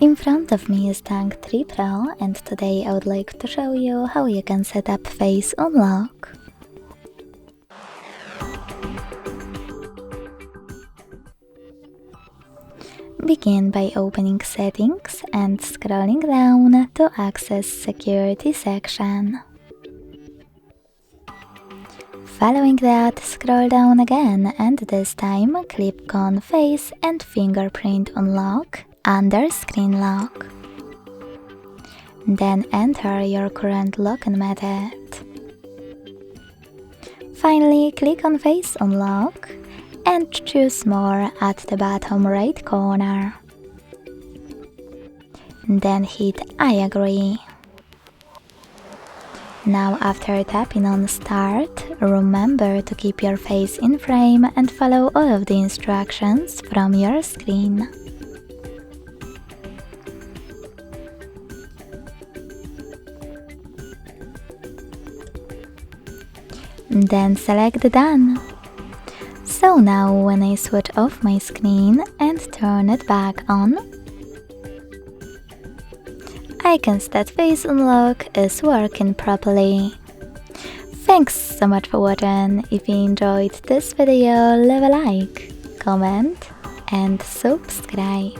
In front of me is Tank 3 Pro, and today I would like to show you how you can set up Face Unlock. Begin by opening Settings and scrolling down to access Security section. Following that, scroll down again and this time click on Face and Fingerprint Unlock under Screen Lock. Then enter your current login method. Finally, click on Face Unlock and choose More at the bottom right corner. Then hit I agree. Now after tapping on Start, remember to keep your face in frame and follow all of the instructions from your screen. Then select Done. So now when I switch off my screen and turn it back on, I can see that Face Unlock is working properly. Thanks so much for watching. If you enjoyed this video, leave a like, comment and subscribe.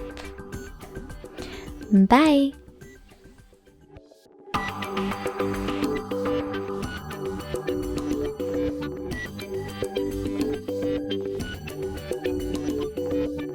Bye!